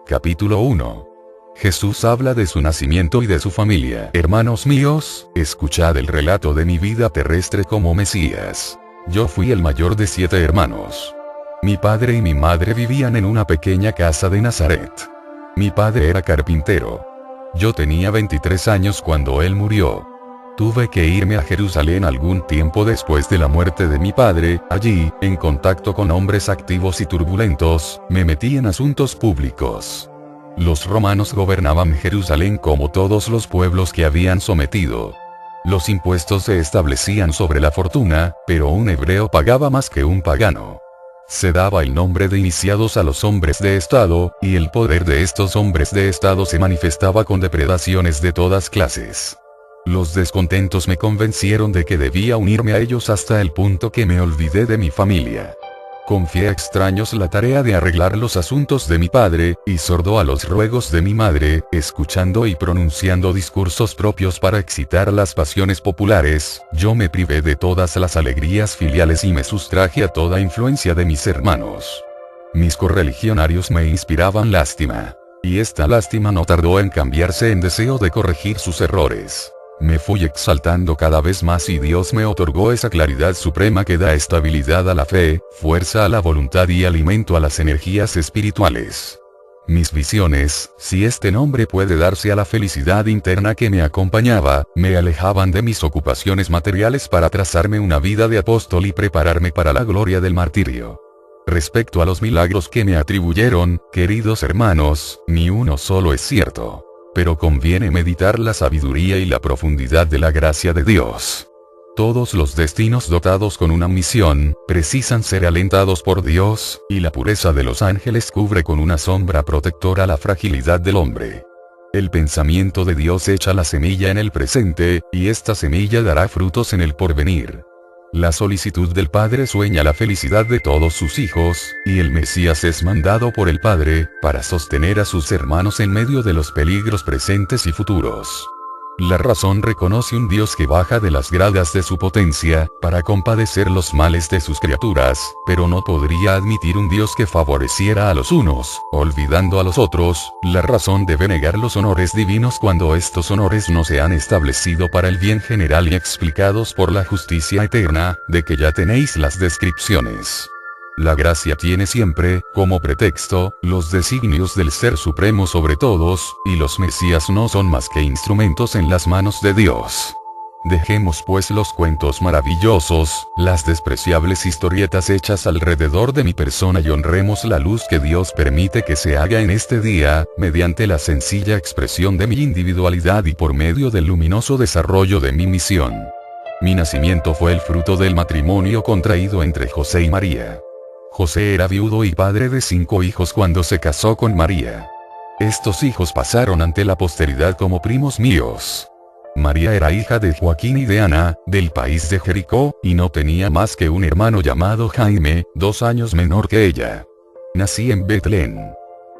Capítulo 1. Jesús habla de su nacimiento y de su familia. Hermanos míos, escuchad el relato de mi vida terrestre como Mesías. Yo fui el mayor de 7 hermanos. Mi padre y mi madre vivían en una pequeña casa de Nazaret. Mi padre era carpintero. Yo tenía 23 años cuando él murió. Tuve que irme a Jerusalén algún tiempo después de la muerte de mi padre. Allí, en contacto con hombres activos y turbulentos, me metí en asuntos públicos. Los romanos gobernaban Jerusalén como todos los pueblos que habían sometido. Los impuestos se establecían sobre la fortuna, pero un hebreo pagaba más que un pagano. Se daba el nombre de iniciados a los hombres de Estado, y el poder de estos hombres de Estado se manifestaba con depredaciones de todas clases. Los descontentos me convencieron de que debía unirme a ellos hasta el punto que me olvidé de mi familia. Confié a extraños la tarea de arreglar los asuntos de mi padre, y sordo a los ruegos de mi madre, escuchando y pronunciando discursos propios para excitar las pasiones populares, yo me privé de todas las alegrías filiales y me sustraje a toda influencia de mis hermanos. Mis correligionarios me inspiraban lástima. Y esta lástima no tardó en cambiarse en deseo de corregir sus errores. Me fui exaltando cada vez más y Dios me otorgó esa claridad suprema que da estabilidad a la fe, fuerza a la voluntad y alimento a las energías espirituales. Mis visiones, si este nombre puede darse a la felicidad interna que me acompañaba, me alejaban de mis ocupaciones materiales para trazarme una vida de apóstol y prepararme para la gloria del martirio. Respecto a los milagros que me atribuyeron, queridos hermanos, ni uno solo es cierto. Pero conviene meditar la sabiduría y la profundidad de la gracia de Dios. Todos los destinos dotados con una misión, precisan ser alentados por Dios, y la pureza de los ángeles cubre con una sombra protectora la fragilidad del hombre. El pensamiento de Dios echa la semilla en el presente, y esta semilla dará frutos en el porvenir. La solicitud del Padre sueña la felicidad de todos sus hijos, y el Mesías es mandado por el Padre, para sostener a sus hermanos en medio de los peligros presentes y futuros. La razón reconoce un Dios que baja de las gradas de su potencia, para compadecer los males de sus criaturas, pero no podría admitir un Dios que favoreciera a los unos, olvidando a los otros. La razón debe negar los honores divinos cuando estos honores no se han establecido para el bien general y explicados por la justicia eterna, de que ya tenéis las descripciones. La gracia tiene siempre, como pretexto, los designios del Ser Supremo sobre todos, y los Mesías no son más que instrumentos en las manos de Dios. Dejemos pues los cuentos maravillosos, las despreciables historietas hechas alrededor de mi persona y honremos la luz que Dios permite que se haga en este día, mediante la sencilla expresión de mi individualidad y por medio del luminoso desarrollo de mi misión. Mi nacimiento fue el fruto del matrimonio contraído entre José y María. José era viudo y padre de 5 hijos cuando se casó con María. Estos hijos pasaron ante la posteridad como primos míos. María era hija de Joaquín y de Ana, del país de Jericó, y no tenía más que un hermano llamado Jaime, 2 años menor que ella. Nací en Betlén.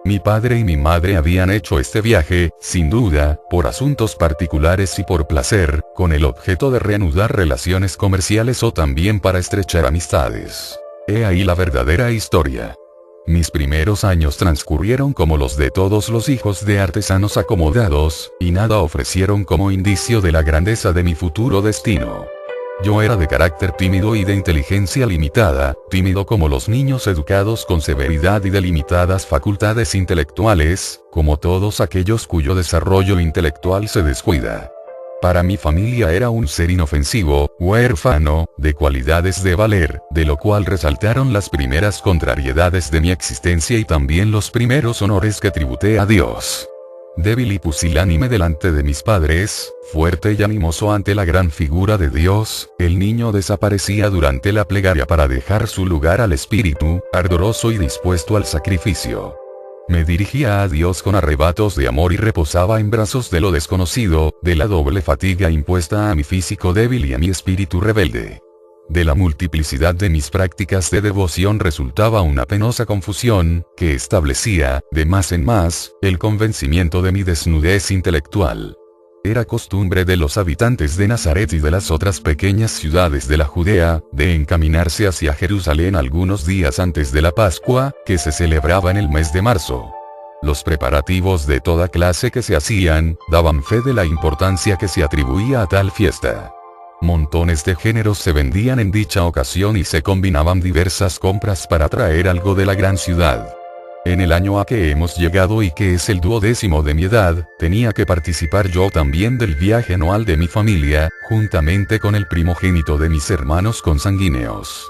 Mi padre y mi madre habían hecho este viaje, sin duda, por asuntos particulares y por placer, con el objeto de reanudar relaciones comerciales o también para estrechar amistades. He ahí la verdadera historia. Mis primeros años transcurrieron como los de todos los hijos de artesanos acomodados, y nada ofrecieron como indicio de la grandeza de mi futuro destino. Yo era de carácter tímido y de inteligencia limitada, tímido como los niños educados con severidad y de limitadas facultades intelectuales, como todos aquellos cuyo desarrollo intelectual se descuida. Para mi familia era un ser inofensivo, huérfano, de cualidades de valer, de lo cual resaltaron las primeras contrariedades de mi existencia y también los primeros honores que tributé a Dios. Débil y pusilánime delante de mis padres, fuerte y animoso ante la gran figura de Dios, el niño desaparecía durante la plegaria para dejar su lugar al Espíritu, ardoroso y dispuesto al sacrificio. Me dirigía a Dios con arrebatos de amor y reposaba en brazos de lo desconocido, de la doble fatiga impuesta a mi físico débil y a mi espíritu rebelde. De la multiplicidad de mis prácticas de devoción resultaba una penosa confusión, que establecía, de más en más, el convencimiento de mi desnudez intelectual. Era costumbre de los habitantes de Nazaret y de las otras pequeñas ciudades de la Judea, de encaminarse hacia Jerusalén algunos días antes de la Pascua, que se celebraba en el mes de marzo. Los preparativos de toda clase que se hacían, daban fe de la importancia que se atribuía a tal fiesta. Montones de géneros se vendían en dicha ocasión y se combinaban diversas compras para traer algo de la gran ciudad. En el año a que hemos llegado y que es el 12º de mi edad, tenía que participar yo también del viaje anual de mi familia, juntamente con el primogénito de mis hermanos consanguíneos.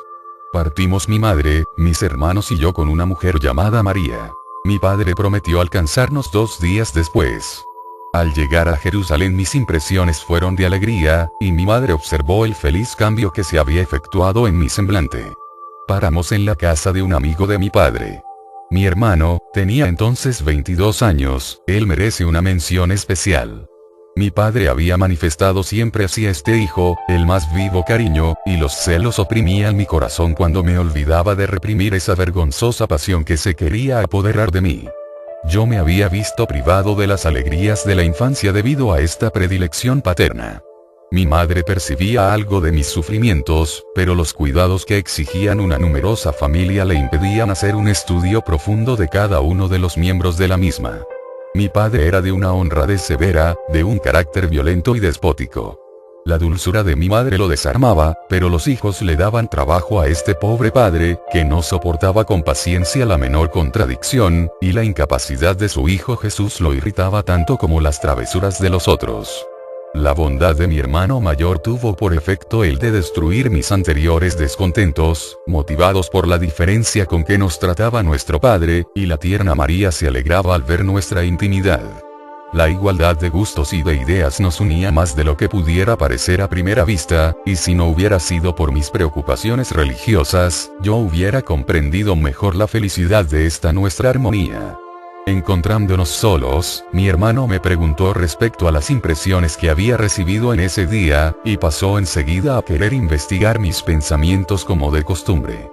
Partimos mi madre, mis hermanos y yo con una mujer llamada María. Mi padre prometió alcanzarnos 2 días después. Al llegar a Jerusalén mis impresiones fueron de alegría, y mi madre observó el feliz cambio que se había efectuado en mi semblante. Paramos en la casa de un amigo de mi padre. Mi hermano, tenía entonces 22 años, él merece una mención especial. Mi padre había manifestado siempre hacia este hijo, el más vivo cariño, y los celos oprimían mi corazón cuando me olvidaba de reprimir esa vergonzosa pasión que se quería apoderar de mí. Yo me había visto privado de las alegrías de la infancia debido a esta predilección paterna. Mi madre percibía algo de mis sufrimientos, pero los cuidados que exigían una numerosa familia le impedían hacer un estudio profundo de cada uno de los miembros de la misma. Mi padre era de una honradez severa, de un carácter violento y despótico. La dulzura de mi madre lo desarmaba, pero los hijos le daban trabajo a este pobre padre, que no soportaba con paciencia la menor contradicción, y la incapacidad de su hijo Jesús lo irritaba tanto como las travesuras de los otros. La bondad de mi hermano mayor tuvo por efecto el de destruir mis anteriores descontentos, motivados por la diferencia con que nos trataba nuestro padre, y la tierna María se alegraba al ver nuestra intimidad. La igualdad de gustos y de ideas nos unía más de lo que pudiera parecer a primera vista, y si no hubiera sido por mis preocupaciones religiosas, yo hubiera comprendido mejor la felicidad de esta nuestra armonía. Encontrándonos solos, mi hermano me preguntó respecto a las impresiones que había recibido en ese día, y pasó enseguida a querer investigar mis pensamientos como de costumbre.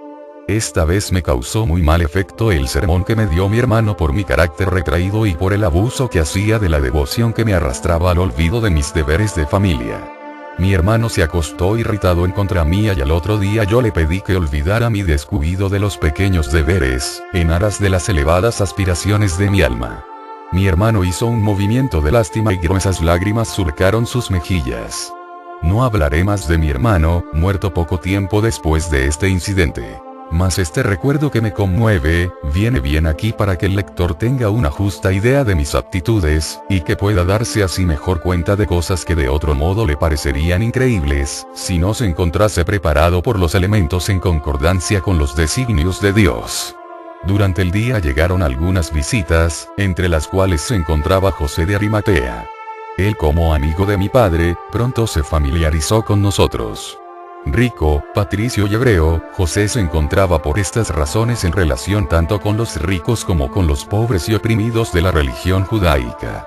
Esta vez me causó muy mal efecto el sermón que me dio mi hermano por mi carácter retraído y por el abuso que hacía de la devoción que me arrastraba al olvido de mis deberes de familia. Mi hermano se acostó irritado en contra mía y al otro día yo le pedí que olvidara mi descuido de los pequeños deberes, en aras de las elevadas aspiraciones de mi alma. Mi hermano hizo un movimiento de lástima y gruesas lágrimas surcaron sus mejillas. No hablaré más de mi hermano, muerto poco tiempo después de este incidente. Mas este recuerdo que me conmueve, viene bien aquí para que el lector tenga una justa idea de mis aptitudes, y que pueda darse así mejor cuenta de cosas que de otro modo le parecerían increíbles, si no se encontrase preparado por los elementos en concordancia con los designios de Dios. Durante el día llegaron algunas visitas, entre las cuales se encontraba José de Arimatea. Él, como amigo de mi padre, pronto se familiarizó con nosotros. Rico, patricio y hebreo, José se encontraba por estas razones en relación tanto con los ricos como con los pobres y oprimidos de la religión judaica.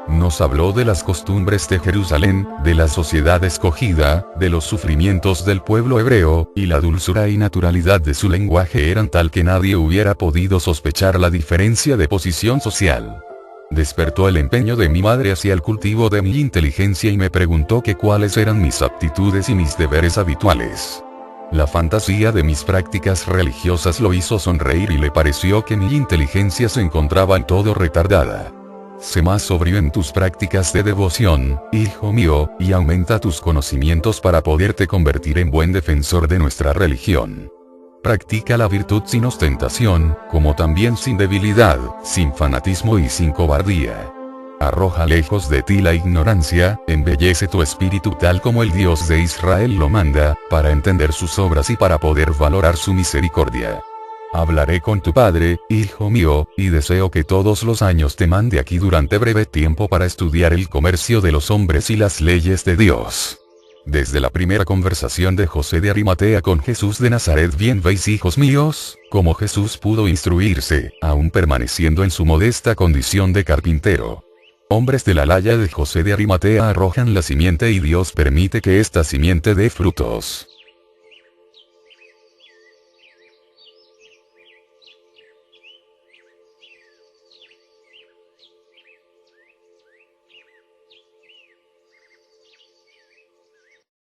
Nos habló de las costumbres de Jerusalén, de la sociedad escogida, de los sufrimientos del pueblo hebreo, y la dulzura y naturalidad de su lenguaje eran tal que nadie hubiera podido sospechar la diferencia de posición social. Despertó el empeño de mi madre hacia el cultivo de mi inteligencia y me preguntó que cuáles eran mis aptitudes y mis deberes habituales. La fantasía de mis prácticas religiosas lo hizo sonreír y le pareció que mi inteligencia se encontraba en todo retardada. Sé más sobrio en tus prácticas de devoción, hijo mío, y aumenta tus conocimientos para poderte convertir en buen defensor de nuestra religión. Practica la virtud sin ostentación, como también sin debilidad, sin fanatismo y sin cobardía. Arroja lejos de ti la ignorancia, embellece tu espíritu tal como el Dios de Israel lo manda, para entender sus obras y para poder valorar su misericordia. Hablaré con tu padre, hijo mío, y deseo que todos los años te mande aquí durante breve tiempo para estudiar el comercio de los hombres y las leyes de Dios. Desde la primera conversación de José de Arimatea con Jesús de Nazaret bien veis, hijos míos, cómo Jesús pudo instruirse, aún permaneciendo en su modesta condición de carpintero. Hombres de la laya de José de Arimatea arrojan la simiente y Dios permite que esta simiente dé frutos.